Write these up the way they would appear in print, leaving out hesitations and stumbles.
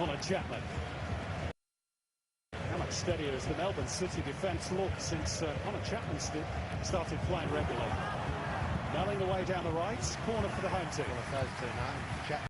Connor Chapman. How much steadier has the Melbourne City defence looked since Connor Chapman started playing regularly. Melling away down the right, corner for the home team. Well, those two now. Chapman.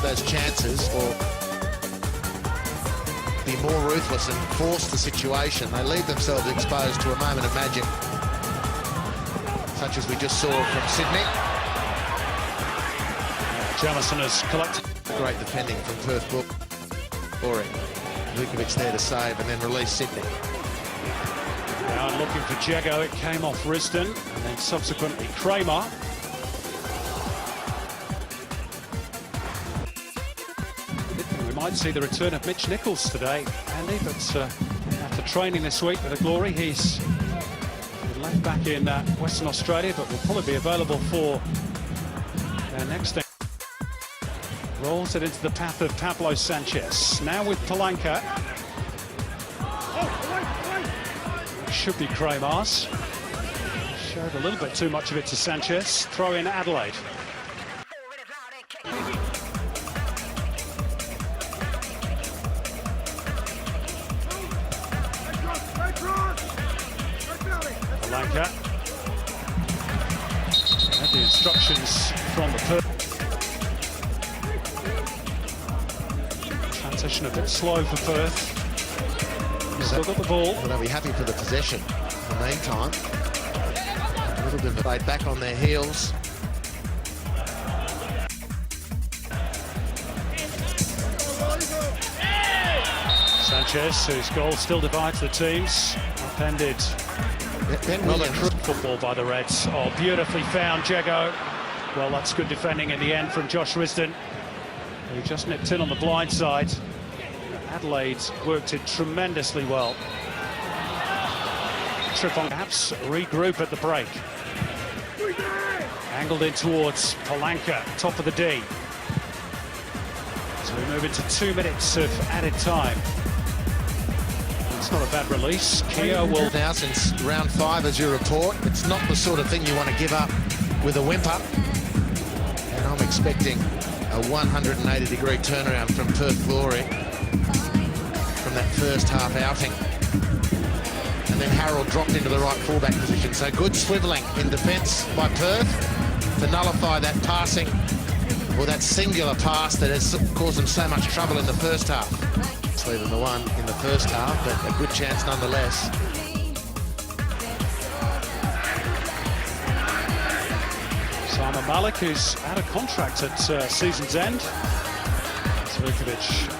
those chances or be more ruthless and force the situation. They leave themselves exposed to a moment of magic, such as we just saw from Sydney. Jamison has collected. Great defending from Perth Glory. Vukovic there to save and then release Sydney. Now looking for Jago, it came off Risdon, and then subsequently Kramar. We might see the return of Mitch Nichols today, Andy, but after training this week with the Glory, he's left back in Western Australia, but will probably be available for their next thing. Rolls it into the path of Pablo Sanchez. Now with Palanca. Should be Kramar's. Showed a little bit too much of it to Sanchez. Throw in Adelaide. Palanca. Had the instructions from the Perth. Transition a bit slow for Perth. Still got the ball. Well, they'll be happy for the possession in the meantime. A little bit of laid back on their heels. Sanchez, whose goal still divides the teams, upended. Another football by the Reds. Oh, beautifully found, Jago. Well, that's good defending in the end from Josh Risdon, who just nipped in on the blind side. Adelaide worked it tremendously well. Tripon perhaps regroup at the break. Angled in towards Palanca, top of the D. So we move into 2 minutes of added time. It's not a bad release. Keogh will... Now since round 5 as you report, it's not the sort of thing you want to give up with a whimper. And I'm expecting a 180-degree turnaround from Perth Glory from that first half outing. And then Harold dropped into the right fullback position. So good swivelling in defence by Perth to nullify that passing, or that singular pass that has caused them so much trouble in the first half. It's leaving the one in the first half, but a good chance nonetheless. Simon Malik, who's out of contract at season's end. Vukovic.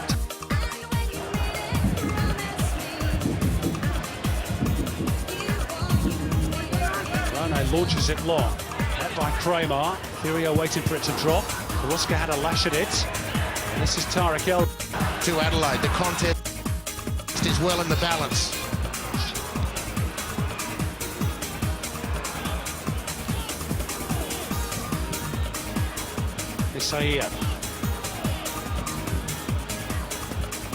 Rone launches it long. Met by Kramar. Furio waiting for it to drop. Karuska had a lash at it. And this is Tarek El. To Adelaide, the contest is well in the balance.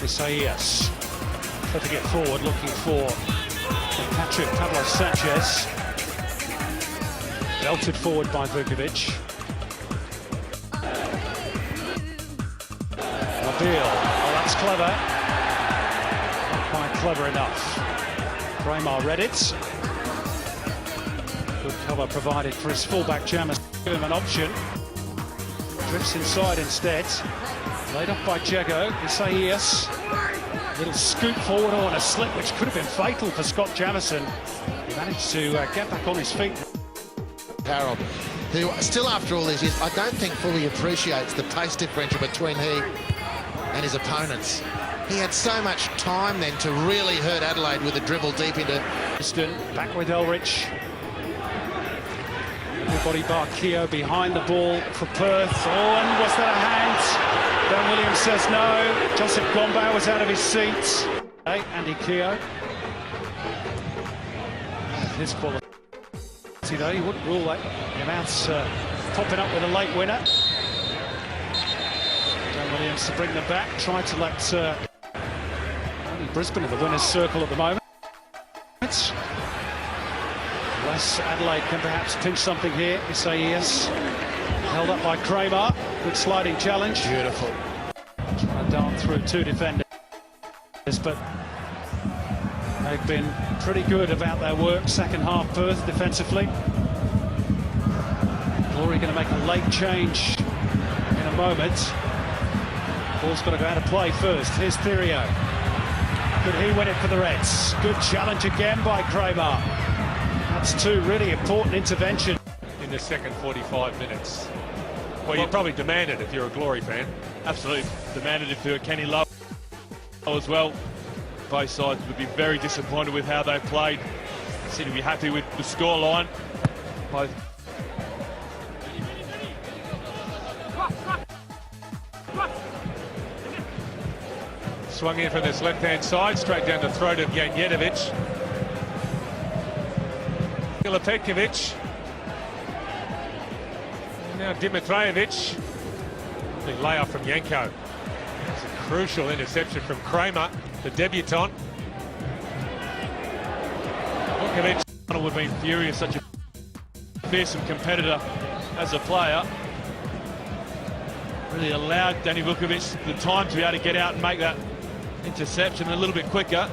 Isaias flipping it forward, looking for Patrick Pablo Sanchez. Belted forward by Vukovic. Mobile. Oh, that's clever. Not quite clever enough. Kramar read it. Good cover provided for his fullback Jamison. Give him an option. Drifts inside instead. Laid off by Jago. Isaias. Little scoop forward on a slip which could have been fatal for Scott Jamison. He managed to get back on his feet. Harold, who still after all these years, I don't think fully appreciates the pace differential between he and his opponents. He had so much time then to really hurt Adelaide with a dribble deep into... Back with Elrich. Everybody bar Keogh behind the ball for Perth. Oh, and was that a hand? Dan Williams says no. Joseph Gombau was out of his seat. Hey, Andy Keogh. His quality, though, he wouldn't rule him out popping up with a late winner. Dan Williams to bring them back. Tried to let only Brisbane in the winner's circle at the moment. Unless Adelaide can perhaps pinch something here. Isaias held up by Kramar. Good sliding challenge. Beautiful. Trying to dart through 2 defenders, but they've been pretty good about their work. Second half, Perth defensively. Glory going to make a late change in a moment. Ball's got to go out of play first. Here's Thirio. Could he win it for the Reds? Good challenge again by Kramar. That's two really important interventions in the second 45 minutes. Well, you probably demand it if you're a Glory fan. Absolutely demanded if you're Kenny Love as well. Both sides would be very disappointed with how they played. Seem to be happy with the scoreline. Both. Swung in from this left-hand side, straight down the throat of Janjetovic. Petkovic. Now Dimitrijevic. Big layoff from Janko. It's a crucial interception from Kramar, the debutant. Vukovic would have been furious, such a fearsome competitor as a player. Really allowed Danny Vukovic the time to be able to get out and make that interception a little bit quicker,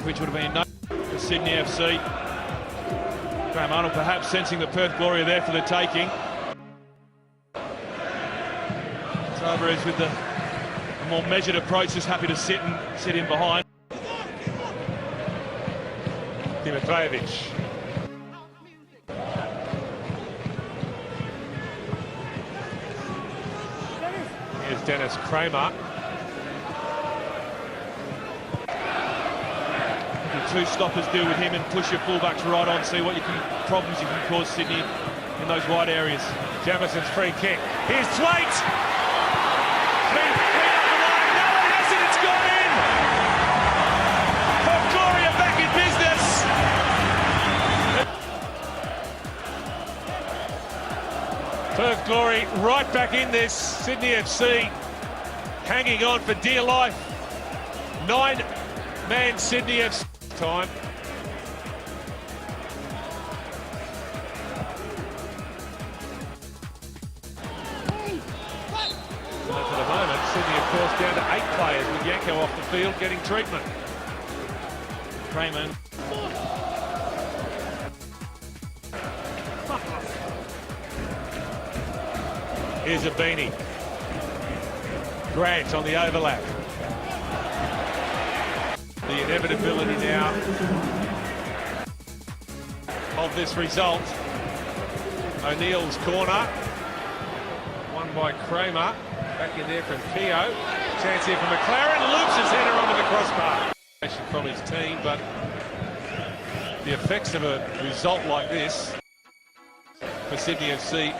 which would have been no for Sydney FC. Graham Arnold perhaps sensing the Perth Glory are there for the taking. Tavares with the more measured approach, is happy to sit in behind. Dimitrijevic. Here's Denis Kramar. Two stoppers deal with him and push your fullbacks right on, see what problems you can cause Sydney in those wide areas. Jamison's free kick. Here's Thwaite. Clean up the line. No, it hasn't. It's gone in. Perth Glory are back in business. Perth Glory right back in this. Sydney FC hanging on for dear life. 9-man Sydney FC. Time. So for the moment, Sydney of course down to 8 players with Janko off the field getting treatment. Raymond. Here's a beanie. Grant on the overlap. The inevitability now of this result. O'Neill's corner. Won by Kramar. Back in there from Keogh. Chance here for McLaren. Loops his header onto the crossbar. From his team, but the effects of a result like this for Sydney FC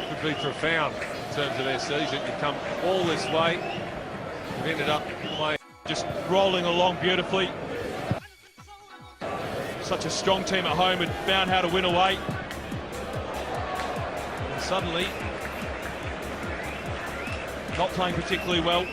could be profound in terms of their season. You've come all this way. You've ended up playing. Just rolling along beautifully. Such a strong team at home and found how to win away. And suddenly, not playing particularly well.